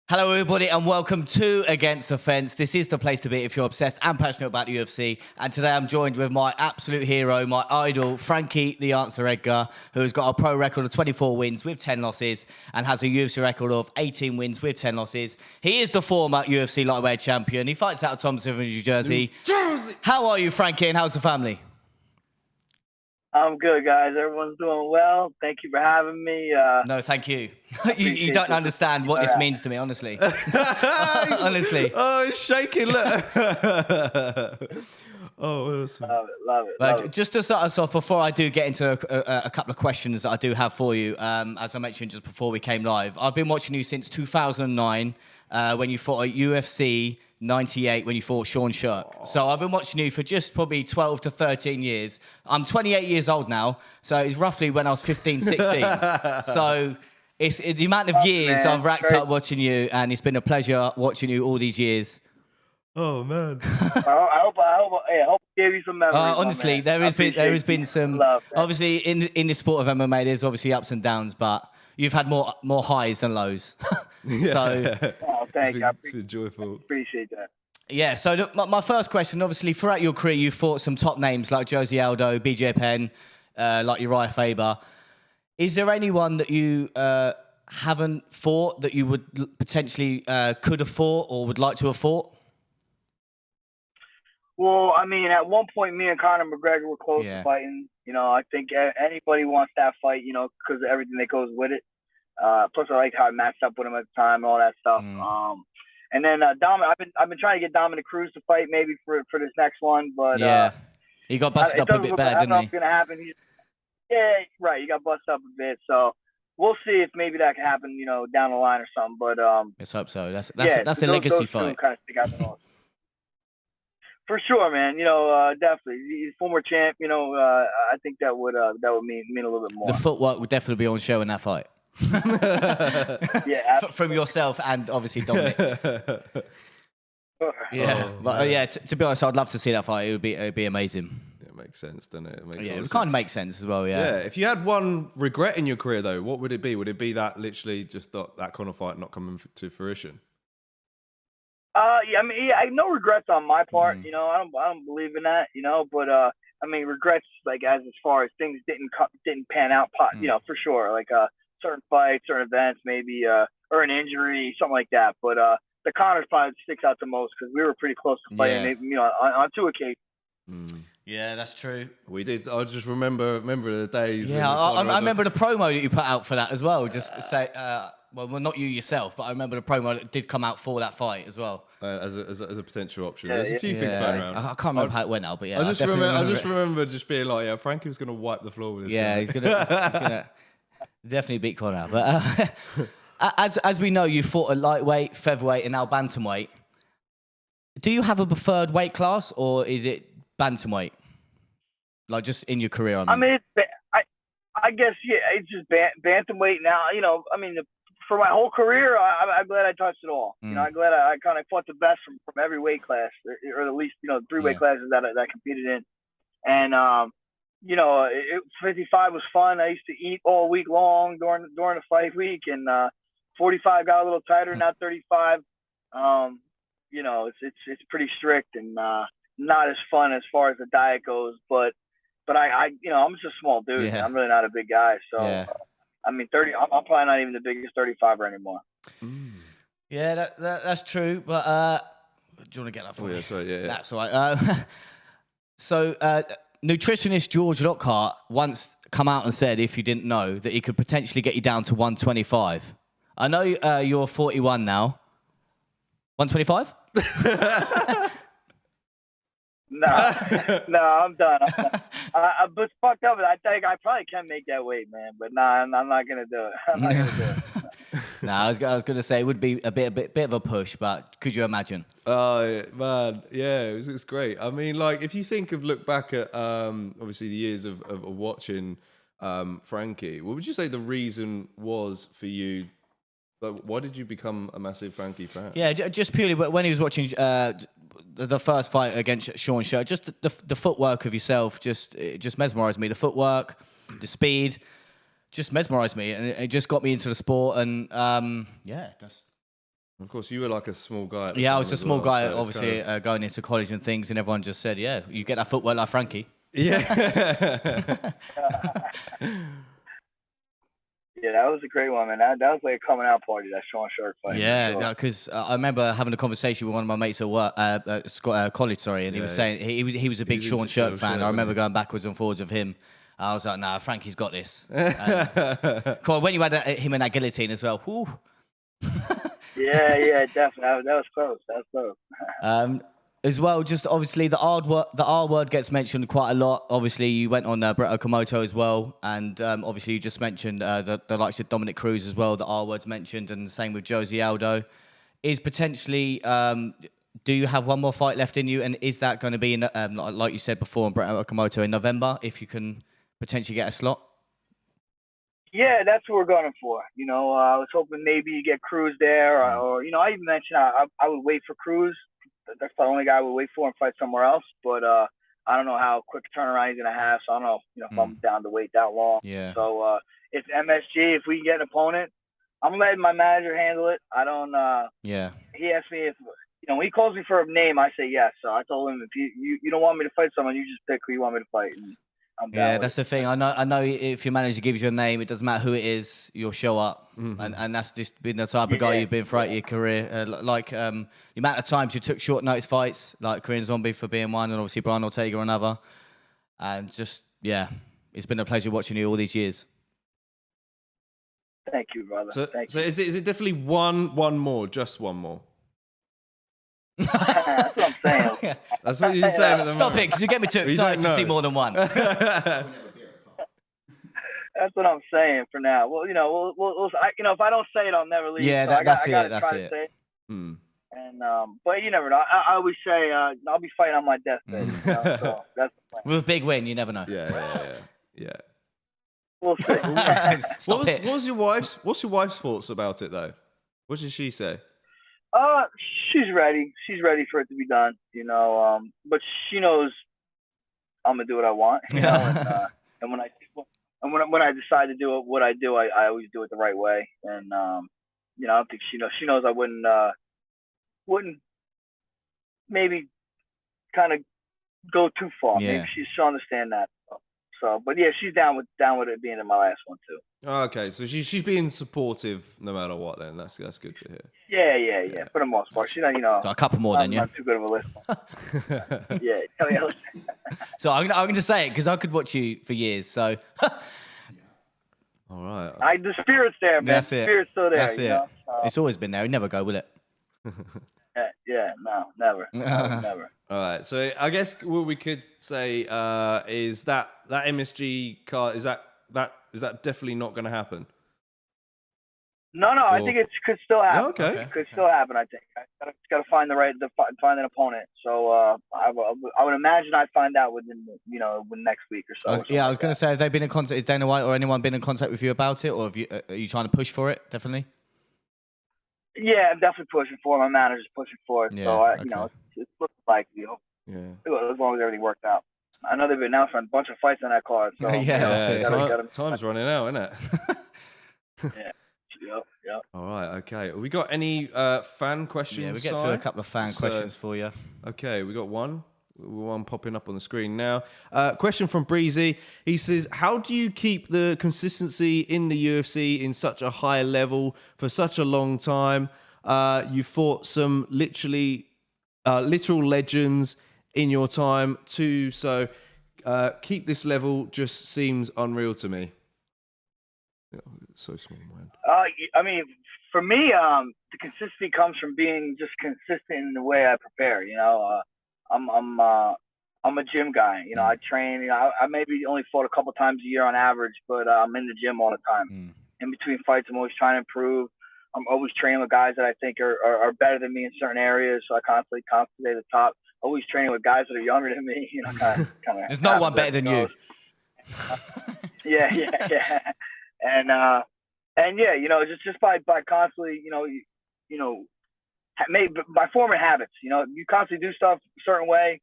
Hello, everybody, and welcome to Against the Fence. This is the place to be if you're obsessed and passionate about the UFC. And today I'm joined with my absolute hero, my idol, Frankie "The Answer" Edgar, who's got a pro record of 24 wins with 10 losses and has a UFC record of 18 wins with 10 losses. He is the former UFC Lightweight Champion. He fights out of Thomasville, New Jersey. How are you, Frankie, and how's the family? I'm good, guys. Everyone's doing well. Thank you for having me. No, thank you. You don't understand what this means to me, honestly. Honestly. Oh, he's shaking. Look. Oh, awesome. Love it. Just to start us off, before I do get into a couple of questions that I do have for you, as I mentioned just before we came live, I've been watching you since 2009 when you fought at UFC 98 when you fought Sean Shirk. So I've been watching you for just probably 12 to 13 years. I'm 28 years old now, so it's roughly when I was 15, 16. So it's the amount of years I've racked up watching you, and it's been a pleasure watching you all these years. Oh man! I hope I gave you some memories. Honestly, there has been some. Obviously, in the sport of MMA, there's obviously ups and downs, but you've had more highs than lows. So, thank you. It's been joyful. Appreciate that. Yeah. So my first question, obviously, throughout your career, you've fought some top names like Josie Aldo, BJ Penn, like Uriah Faber. Is there anyone that you haven't fought that you would potentially could have fought or would like to have fought? Well, I mean, at one point, me and Conor McGregor were close to fighting. You know, I think anybody wants that fight, you know, because of everything that goes with it. Plus, I liked how I matched up with him at the time, all that stuff. And then I've been trying to get Dominic Cruz to fight maybe for this next one, but he got busted up a bit bad, didn't he? I don't know if it's gonna happen. Yeah, right. He got busted up a bit, so we'll see if maybe that can happen, you know, down the line or something. But let's hope so. That's a legacy fight. Kind of stick out the most. For sure, man. You know, definitely. He's former champ. You know, I think that would mean a little bit more. The footwork would definitely be on show in that fight. Yeah, from yourself and obviously Dominic. To be honest, I'd love to see that fight. It would be amazing. It makes sense, doesn't it? It would kind of make sense as well. Yeah. If you had one regret in your career, though, what would it be? Would it be that literally just that kind of fight not coming to fruition? Yeah, I mean, no regrets on my part. You know, I don't believe in that. You know, but I mean, regrets like as far as things didn't pan out. You know, for sure. Like certain fights, certain events, maybe or an injury, something like that. But the Connor's probably sticks out the most because we were pretty close to fighting. Maybe, you know, on two occasions. Yeah, that's true. We did. I just remember the days. Yeah, I remember the promo that you put out for that as well. Just to say, well, not you yourself, but I remember the promo that did come out for that fight as well. As a potential option. There's a few things going around. I can't remember how it went now, but yeah. I just remember just being like, yeah, Frankie was going to wipe the floor with this guy. He's gonna definitely beat Conor. But as we know, you fought at lightweight, featherweight, and now bantamweight. Do you have a preferred weight class, or is it bantamweight? Like just in your career, I mean, I guess it's just bantamweight now. You know, I mean, for my whole career, I'm glad I touched it all. You know, I'm glad I kind of fought the best from every weight class, or at least, you know, three weight classes that I competed in. And you know, 55 was fun. I used to eat all week long during the fight week, and 45 got a little tighter. Now 35, you know, it's pretty strict and not as fun as far as the diet goes. But I you know, I'm just a small dude. I'm really not a big guy, so. I mean, 30. I'm probably not even the biggest 35er anymore. Yeah, that's true. But do you want to get that for me? That's right. Yeah. That's all right. So, nutritionist George Lockhart once come out and said, if you didn't know, that he could potentially get you down to 125. I know you're 41 now. 125? No, I'm done. But fucked up. I think I probably can make that weight, man. But I'm not gonna do it. No, I was gonna say it would be a bit of a push, but could you imagine? Oh man, yeah, it's great. I mean, like if you look back at obviously the years of watching Frankie, what would you say the reason was for you? Like, why did you become a massive Frankie fan? Yeah, just purely when he was watching the first fight against Sean Shirk, just the footwork of yourself, it just mesmerized me. The footwork, the speed, just mesmerized me, and it just got me into the sport. And that's Of course, you were like a small guy. At the Yeah, I time was a as small well, guy, so it's obviously kind of... going into college and things, and everyone just said, "Yeah, you get that footwork like Frankie." Yeah. Yeah, that was a great one, man. That was like a coming out party, that Sean Shark fight. Yeah, because I remember having a conversation with one of my mates at work, college, sorry, and he was saying he was a big Sean Shark fan. I remember going backwards and forwards of him. I was like, "Nah, Frankie's got this." Cool. When you had him in that guillotine as well, whew. Yeah, definitely. That was close. That was close. As well, just obviously the R word gets mentioned quite a lot. Obviously, you went on Brett Okamoto as well, and obviously you just mentioned the likes of Dominic Cruz as well. The R word's mentioned, and the same with Josie Aldo. Is potentially, do you have one more fight left in you, and is that going to be in, like you said before, on Brett Okamoto in November, if you can potentially get a slot? Yeah, that's what we're going for. I was hoping maybe you get Cruz there, or I even mentioned I would wait for Cruz. That's the only guy I would wait for and fight somewhere else. But I don't know how quick a turnaround he's going to have, so I don't know if I'm down to wait that long. Yeah. So if MSG, if we can get an opponent, I'm letting my manager handle it. I don't. Yeah. He asked me if when he calls me for a name, I say yes. So I told him, if you don't want me to fight someone, you just pick who you want me to fight. And I'm down with that's the thing. I know. If your manager gives you a name, it doesn't matter who it is, you'll show up, and that's just been the type of guy you've been throughout your career. The amount of times you took short notice fights, like Korean Zombie for being one, and obviously Brian Ortega another, and just it's been a pleasure watching you all these years. Thank you, brother. So is it definitely one more, just one more? That's what I'm saying. That's what you're saying. At the Stop moment. it, because you get me too excited to see more than one. That's what I'm saying for now. Well, if I don't say it, I'll never leave. Yeah, so that's I it. gotta try to say it. And but you never know. I always say I'll be fighting on my deathbed. So that's the plan. With a big win, you never know. Yeah. We'll see. What's your wife's thoughts about it though? What did she say? She's ready. She's ready for it to be done. But she knows I'm gonna do what I want. And when I decide to do what I do, I always do it the right way. And I don't think she knows I wouldn't maybe kind of go too far. Yeah. Maybe she'll understand that. So, but yeah, she's down with it being in my last one too. Okay, so she's being supportive no matter what. Then that's good to hear. Yeah. For the most part, she's not. So a couple more then, yeah. Not too good of a listener. Yeah. So I'm gonna say it because I could watch you for years. So. All right. The spirit's there, man. That's the it. spirit's still there. That's it. It's always been there. It'll never go, will it? No, never. Never. All right. So I guess what we could say is that MSG card is that definitely not going to happen. No. I think it could still happen. Oh, okay. It could still happen. I think I got to find find an opponent. So I would imagine I'd find out within next week or so. I was going to say, have they been in contact? Is Dana White or anyone been in contact with you about it, or are you trying to push for it? Definitely. Yeah, I'm definitely pushing for it. My manager's pushing for it. Yeah, so it's looking like as long as everything worked out. I know they've been announcing a bunch of fights on that card. So time's running out, isn't it? Yep. All right, okay. We got any fan questions? Yeah, we get to a couple of fan questions for you. Okay, we got one popping up on the screen now. Question from Breezy. He says, how do you keep the consistency in the UFC in such a high level for such a long time? You fought some literal legends in your time too, so keep this level just seems unreal to me. So small, man. I mean, for me, the consistency comes from being just consistent in the way I prepare. I'm a gym guy. I train. I maybe only fought a couple times a year on average, but I'm in the gym all the time. In between fights, I'm always trying to improve. I'm always training with guys that I think are better than me in certain areas, so I constantly stay at the top. Always training with guys that are younger than me. Kind of. There's no one better than you. Yeah. And just by constantly, by forming habits. You constantly do stuff a certain way.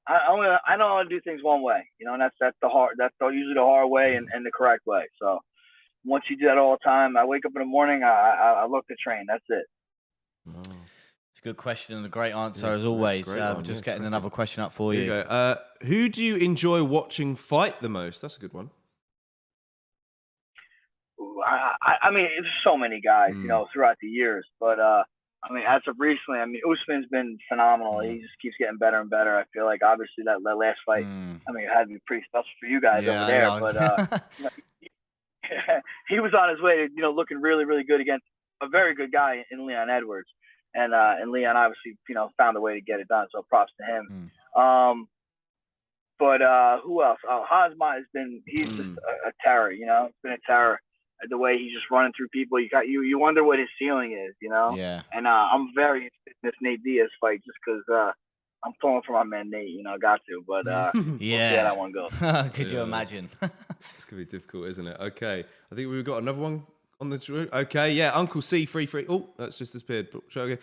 I don't want to do things one way. And that's usually the hard way and the correct way. So once you do that all the time, I wake up in the morning, I look to train. That's it. It's a good question and a great answer as always. Just getting another question up for you. Here you go. Who do you enjoy watching fight the most? That's a good one. I mean, there's so many guys, throughout the years. But, I mean, as of recently, I mean, Usman's been phenomenal. He just keeps getting better and better. I feel like, obviously, that last fight, I mean, it had to be pretty special for you guys over there. But he was on his way to, looking really, really good against a very good guy in Leon Edwards. And Leon obviously, found a way to get it done. So props to him. But who else? Oh, Hazmat he's just a terror, It's been a terror. The way he's just running through people. You wonder what his ceiling is, Yeah. And I'm very interested in this Nate Diaz fight just because I'm pulling for my man Nate, I got to. But yeah, we'll see how that one goes. Could you imagine? It's going to be difficult, isn't it? Okay. I think we've got another one on the drew. Okay, yeah. Uncle C, 3-3. Oh, that's just disappeared. Show again.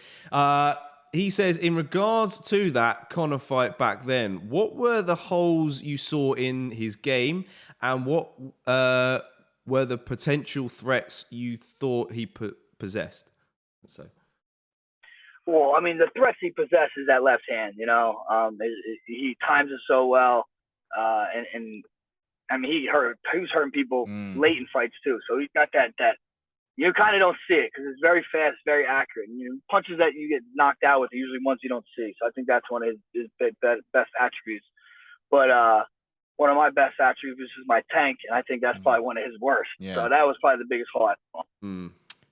He says, in regards to that Conor fight back then, what were the holes you saw in his game, and what were the potential threats you thought he possessed? So, well, I mean, the threats he possesses that left hand, he times it so well, and I mean, he was hurting people late in fights too. So he's got that you kind of don't see it because it's very fast, very accurate. And punches that you get knocked out with are usually ones you don't see. So I think that's one of his best attributes. But one of my best attributes is my tank, and I think that's probably one of his worst. Yeah. So that was probably the biggest hole I saw.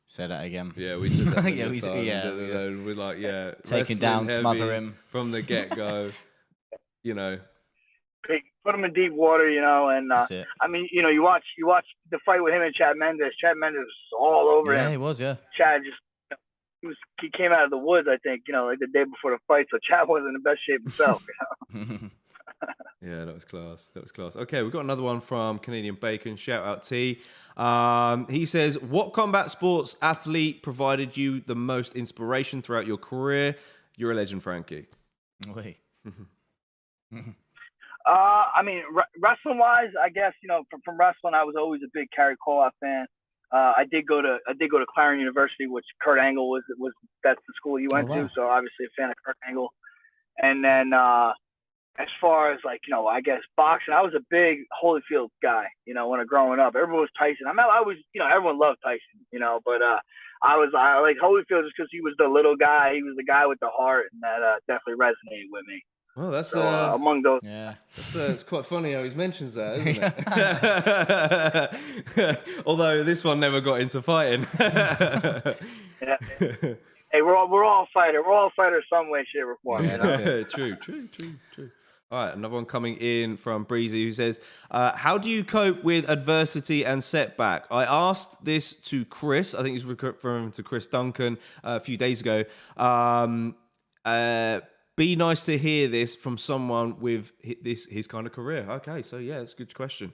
Say that again. Yeah, we said that. We're like, taking down, smother him from the get-go. Put him in deep water, and I mean, you watch the fight with him and Chad Mendes. Chad Mendes was all over him. Yeah, he was. Yeah. Chad just he came out of the woods, I think, like the day before the fight. So Chad wasn't in the best shape himself. Yeah, that was class. Okay, we've got another one from Canadian Bacon. Shout out T. He says, what combat sports athlete provided you the most inspiration throughout your career? You're a legend, Frankie. Wait. I mean, wrestling-wise, I guess from wrestling, I was always a big Kerry Koloff fan. I did go to Clarion University, which Kurt Angle that's the school he went to. So obviously a fan of Kurt Angle. And then as far as I guess boxing, I was a big Holyfield guy. When I was growing up, everyone was Tyson. I mean, I was everyone loved Tyson. But I like Holyfield just because he was the little guy. He was the guy with the heart, and that definitely resonated with me. Well, that's so, among those. Yeah, it's quite funny how he mentions that, isn't it? Although this one never got into fighting. Yeah. Hey, we're all fighters. We're all fighters some way, shape, or form. True. All right, another one coming in from Breezy who says, how do you cope with adversity and setback? I asked this to Chris. I think he's referring to Chris Duncan a few days ago. Be nice to hear this from someone with his kind of career. Okay, so yeah, it's a good question.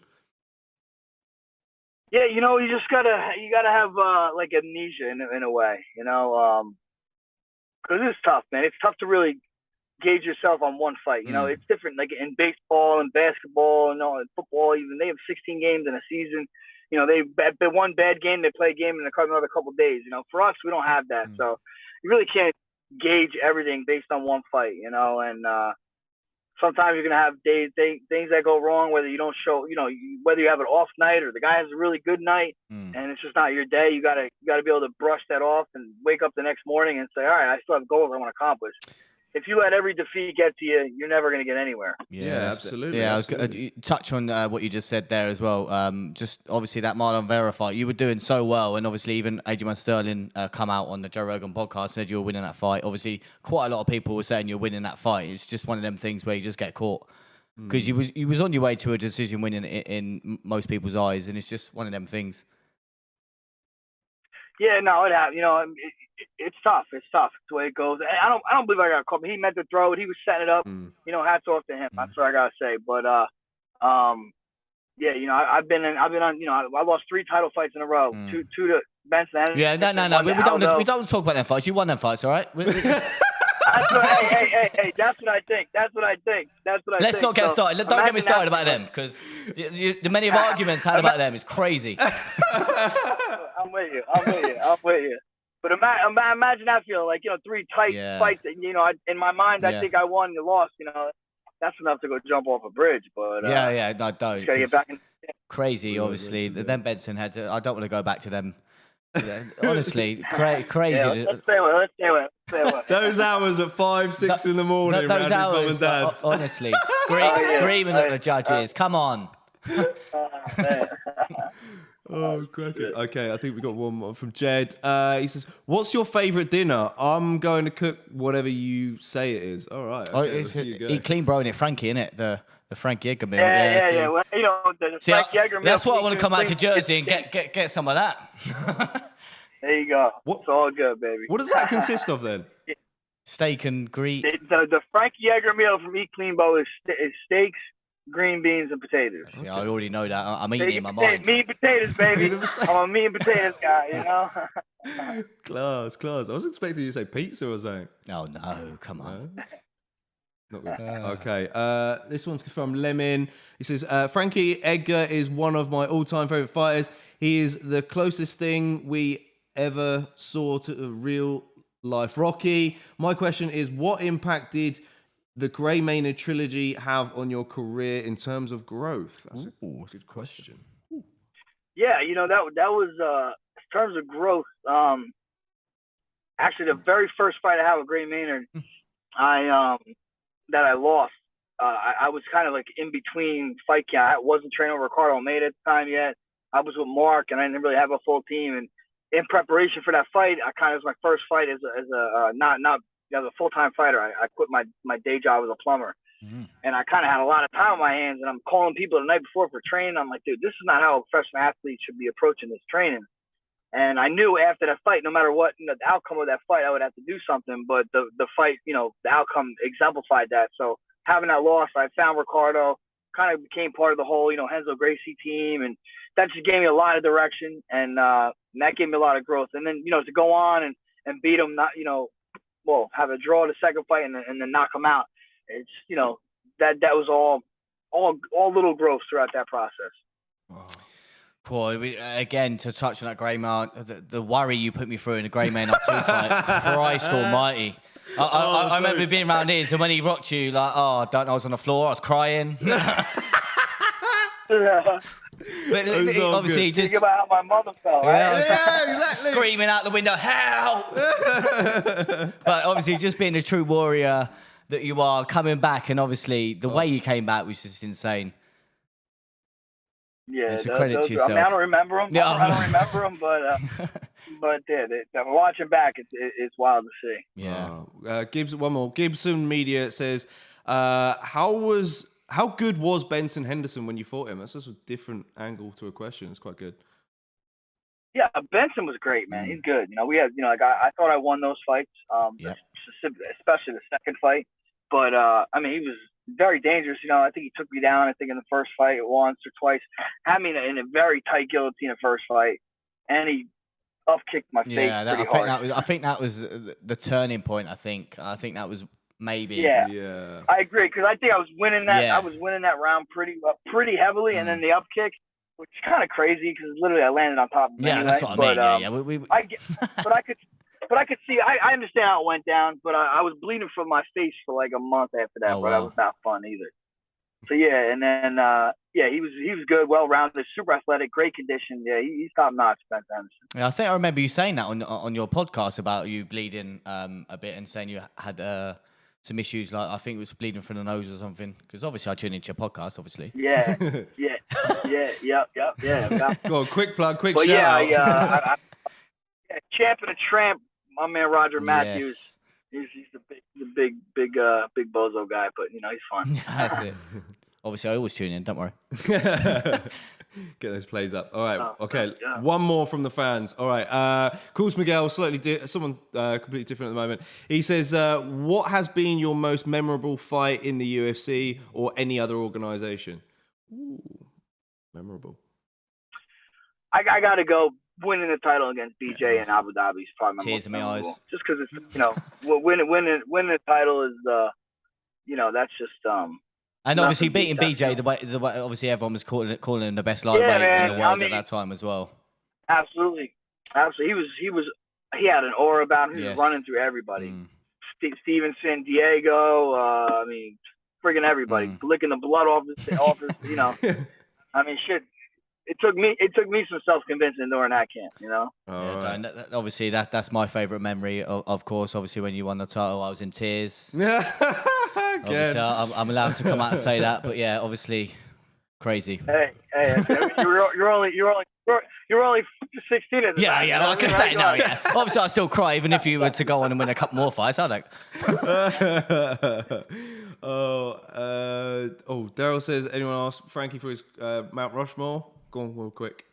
Yeah, you gotta have like amnesia in a way, because it's tough, man. It's tough to really gauge yourself on one fight. It's different. Like in baseball and basketball and football, even they have 16 games in a season. They one bad game, they play a game in another couple of days. For us, we don't have that, so you really can't gauge everything based on one fight, and sometimes you're gonna have things that go wrong, whether you don't show, whether you have an off night or the guy has a really good night, and it's just not your day. You gotta be able to brush that off and wake up the next morning and say, all right, I still have goals I want to accomplish. If you let every defeat get to you, you're never going to get anywhere. Yeah, absolutely. Yeah, I was going to touch on what you just said there as well. Just obviously that Marlon Vera fight, you were doing so well, and obviously even Adrian Sterling come out on the Joe Rogan podcast and said you were winning that fight. Obviously, quite a lot of people were saying you're winning that fight. It's just one of them things where you just get caught because you was on your way to a decision winning in most people's eyes, and it's just one of them things. Yeah, no, it happened. It's tough. It's tough. It's the way it goes. And I don't believe I got caught. He meant to throw it. He was setting it up. Hats off to him. That's what I gotta say. But yeah, I've been on. I lost 3 title fights in a row. Two to Benson Henderson. Yeah, no. We don't talk about them fights. You won them fights, all right? Hey, that's what I think. Let's not get started. Don't get me started about them, because the many arguments had about them is crazy. I'm with you. But But imagine that feeling, like, 3 tight fights, and in my mind, I think I won, you lost. That's enough to go jump off a bridge. But no, don't. Gotta get back in. Crazy, obviously. Then Benson had to. I don't want to go back to them. Honestly, crazy. Yeah, let's stay away. Those hours at 5, 6 in the morning. Those hours, his mum and dad's. honestly, screaming at the judges. Come on. Oh, cracking. Okay, I think we got one more from Jed. He says, "What's your favourite dinner? I'm going to cook whatever you say it is." All right. Okay, Eat clean, bro, and it Frankie, innit? The Frankie Edgar meal. Yeah. Well, the Frankie Edgar meal. That's why I want to come out to Jersey and get some of that. There you go. It's all good, baby. What does that consist of then? Steak and grease. The Frankie Edgar meal from Eat Clean, Bo, is steaks, green beans, and potatoes. See, I already know that. I'm eating it in my mind. Meat and potatoes, baby. I'm a meat and potatoes guy, Class. I was expecting you to say pizza or something. Oh, no. Come on. Not good. Okay. This one's from Lemon. He says, Frankie Edgar is one of my all-time favourite fighters. He is the closest thing we ever saw to a real-life Rocky. My question is, what impact did the Gray Maynard trilogy have on your career in terms of growth? That's a good question. Yeah, that was in terms of growth. Actually, the very first fight I had with Gray Maynard, that I lost. I was kind of like in between fight camp. I wasn't training with Ricardo Almeida at the time yet. I was with Mark, and I didn't really have a full team. And in preparation for that fight, it was my first fight as a full-time fighter. I quit my day job as a plumber. And I kind of had a lot of time on my hands, and I'm calling people the night before for training. I'm like, dude, this is not how a professional athlete should be approaching this training. And I knew after that fight, no matter what the outcome of that fight, I would have to do something. But the fight, the outcome exemplified that. So having that loss, I found Ricardo, kind of became part of the whole, Renzo Gracie team. And that just gave me a lot of direction. And that gave me a lot of growth. And then, to go on and beat him, not, have a draw the second fight and then knock him out. It's, that was all little growth throughout that process. Wow. Cool. Again, to touch on that Gray Maynard, the worry you put me through in the Gray Maynard 2 fight, Christ almighty. I remember being around his, and when he rocked you, like, I was on the floor, I was crying. But obviously, just think about how my mother felt, right? Yeah, exactly. Screaming out the window, help! But obviously, just being the true warrior that you are, coming back, and obviously, the way you came back was just insane. Yeah, it's a credit to yourself. I don't remember them. Yeah. I don't remember them, but I'm watching back. It's wild to see. Yeah. Gibson, one more. Gibson Media says, how good was Benson Henderson when you fought him? That's just a different angle to a question. It's quite good. Yeah, Benson was great, man. He's good. We had, I thought I won those fights, especially the second fight. But he was very dangerous. I think he took me down. I think in the first fight once or twice, had me in a very tight guillotine the first fight, and he up kicked my face pretty hard. I think that was the turning point. I think that was maybe. Yeah. I agree, because I think I was winning that. I was winning that round pretty heavily, and then the up kick, which is kind of crazy because literally I landed on top of him. Yeah, anyway. that's what I mean. But I could see. I understand how it went down, but I was bleeding from my face for like a month after that. That was not fun either. So and then he was good, well-rounded, super athletic, great condition. Yeah, he's top-notch, Benson Henderson. Yeah, I think I remember you saying that on your podcast about you bleeding a bit and saying you had some issues, like I think it was bleeding from the nose or something. Because obviously I tune into your podcast, obviously. Yeah. Go on, quick plug, quick shout. out. Champion and Tramp, my man Roger Matthews. He's the big bozo guy, but he's fun. That's it. Obviously, I always tune in. Don't worry. Get those plays up. All right. Okay. One more from the fans. All right. Cool Miguel, someone completely different at the moment. He says, "What has been your most memorable fight in the UFC or any other organization?" Ooh, memorable. I gotta go. Winning the title against BJ in Abu Dhabi is probably my tears in my eyes. Just because it's winning the title is that's just and obviously beating BJ the way obviously everyone was calling him the best lightweight in the world at that time as well. Absolutely. He he had an aura about him. He was Yes. running through everybody. Stevenson, Diego, I mean, friggin' everybody, licking the blood off his, you know. I mean, shit. It took me some self-convincing during that camp, you know. Obviously, that's my favourite memory. Of course, obviously, when you won the title, I was in tears. Obviously, I'm allowed to come out and say that, but yeah, obviously, crazy. Hey, you're only 16 at the time. Yeah, I can say no. Yeah, obviously, I still cry even if you were to go on and win a couple more fights. I don't. Daryl says, anyone ask Frankie for his Mount Rushmore? Go on real quick.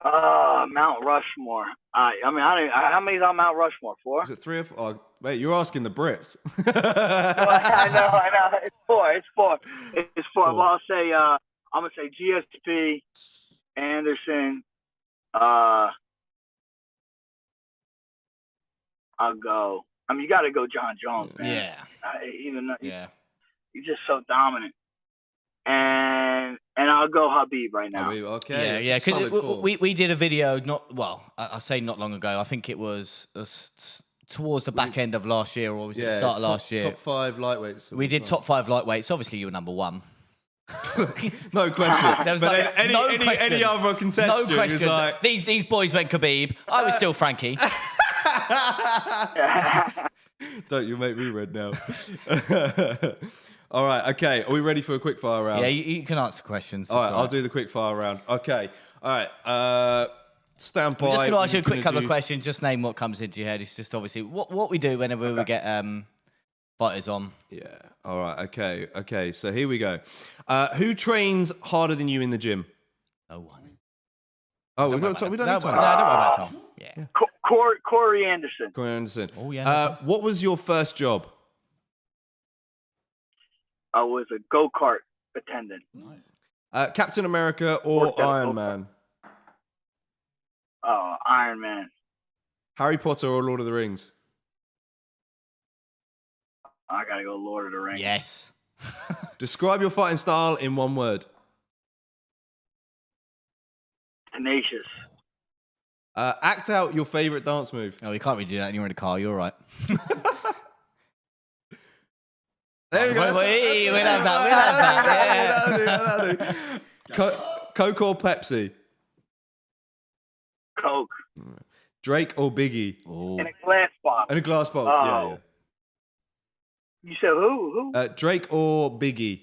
Mount Rushmore. I mean, how many's on Mount Rushmore? 4? Is it 3 or 4? Oh, mate, you're asking the Brits. I know. It's 4. It's 4. Well, I'm gonna say GSP, Anderson. I'll go. I mean, you got to go John Jones, man. Yeah. He's just so dominant. And I'll go Habib right now. Habib, okay. Yeah. Because we did a video I say not long ago. I think it was towards the back end of last year, or was it the start of last year? Top 5 lightweights. We did top 5 lightweights. Obviously, you were number 1. No question. There was any other contestant? No questions. Like... These boys went Khabib. I was still Frankie. Don't you make me red now. All right, okay. Are we ready for a quick fire round? Yeah, you can answer questions. All right, I'll do the quick fire round. Okay. All right. Stand by. I'm just going to ask you a quick couple of questions. Just name what comes into your head. It's just obviously what we do whenever we get fighters on. Yeah. All right. Okay. So here we go. Who trains harder than you in the gym? No one. Oh, we don't need time. No, don't worry about Tom. Yeah. Corey Anderson. Corey Anderson. Oh yeah. What was your first job? I was a go-kart attendant. Nice. Captain America or Iron Man? Oh, Iron Man. Harry Potter or Lord of the Rings? I gotta go Lord of the Rings. Yes. Describe your fighting style in one word. Tenacious. Act out your favorite dance move. Oh, you can't really do that. You're in the car. You're all right. There we go. We love that. Coke or Pepsi? Coke. Drake or Biggie? In a glass bottle. In a glass bottle. Oh. Yeah. You said who? Drake or Biggie?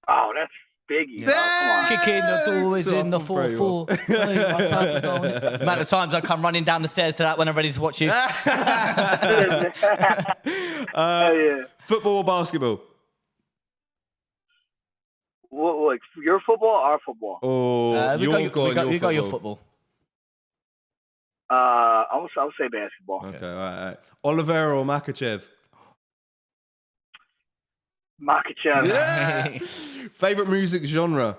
Oh, that's Biggie. Yeah. Oh, come on. Kicking the door is in the 4-4. The amount of times I come running down the stairs to that when I'm ready to watch you. Yeah. Football or basketball? What, your football or our football? Oh, we got your football. I'll say basketball. Okay, all right. Oliveira or Makachev? Makachev. Yeah. Favorite music genre?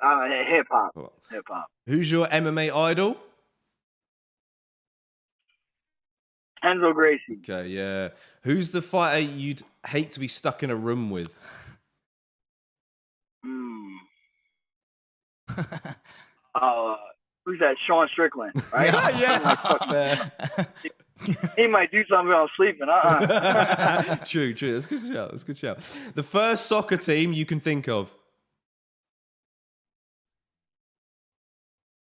Hip hop. Who's your MMA idol? Enzo Gracie. Okay, yeah. Who's the fighter you'd hate to be stuck in a room with? Who's that? Sean Strickland, right? Yeah. He might do something while I'm sleeping. True. That's a good shout. The first soccer team you can think of?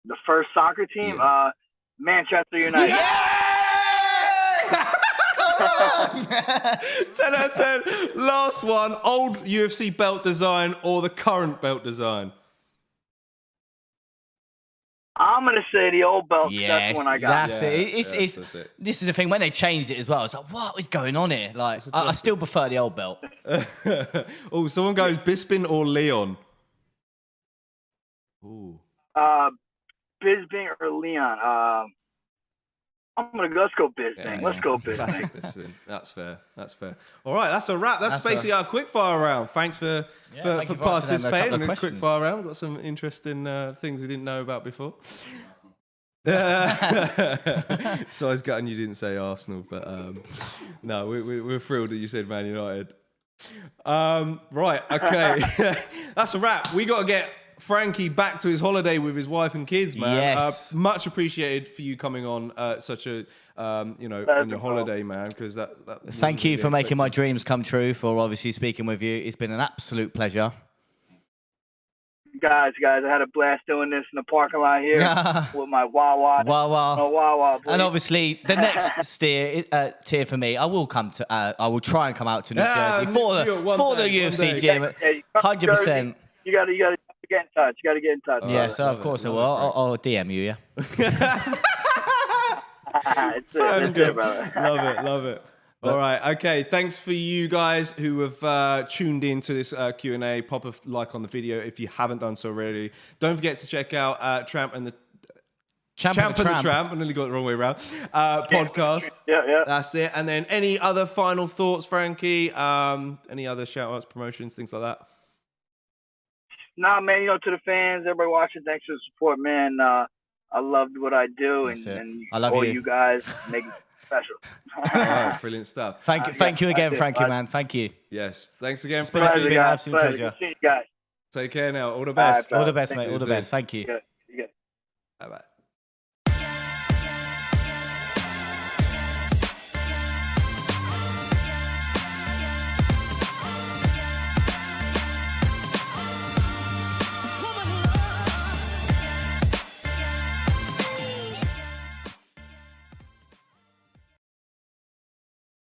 The first soccer team? Manchester United. Yeah! 10 out of 10. Last one. Old UFC belt design or the current belt design? I'm going to say the old belt. Yes, that's when I got that's it. That's it. This is the thing. When they changed it as well, it's like, what is going on here? Like, I still prefer the old belt. Oh, someone goes Bisping or Leon? Ooh. Bisping or Leon? Let's go Bisping. Let's go Bisping. That's fair. All right, that's a wrap. That's basically our quick fire round. Thanks for participating in the quick fire round. We've got some interesting things we didn't know about before. Size gutting you didn't say Arsenal, but no, we're thrilled that you said Man United. Right, okay. That's a wrap. We got to get Frankie back to his holiday with his wife and kids, man. Yes. Much appreciated for you coming on such a, on your holiday, man, because that Thank you for making my dreams come true, for obviously speaking with you. It's been an absolute pleasure. Guys, I had a blast doing this in the parking lot here with my Wawa. Wawa. And obviously, the next tier for me, I will try and come out to New Jersey for the UFC gym. 100%. You gotta get in touch. You gotta get in touch. Yes, of course I will. I'll DM you, yeah. It's it, brother. Love it. All right, okay. Thanks for you guys who have tuned into this Q&A. Pop a like on the video if you haven't done so already. Don't forget to check out Champ and the Tramp. I nearly got it the wrong way around. Podcast. Yeah. That's it. And then any other final thoughts, Frankie? Any other shout-outs, promotions, things like that? Nah, man, to the fans, everybody watching, thanks for the support, man. I loved what I do, and I love all you. you guys make it special. All right, brilliant stuff. Thank you again, Frankie, man. Thank you. Yes, thanks again, It's been an Frankie. absolute pleasure. See you guys. Take care now. All the best. All the best, mate. All the best. Thank you. Yeah.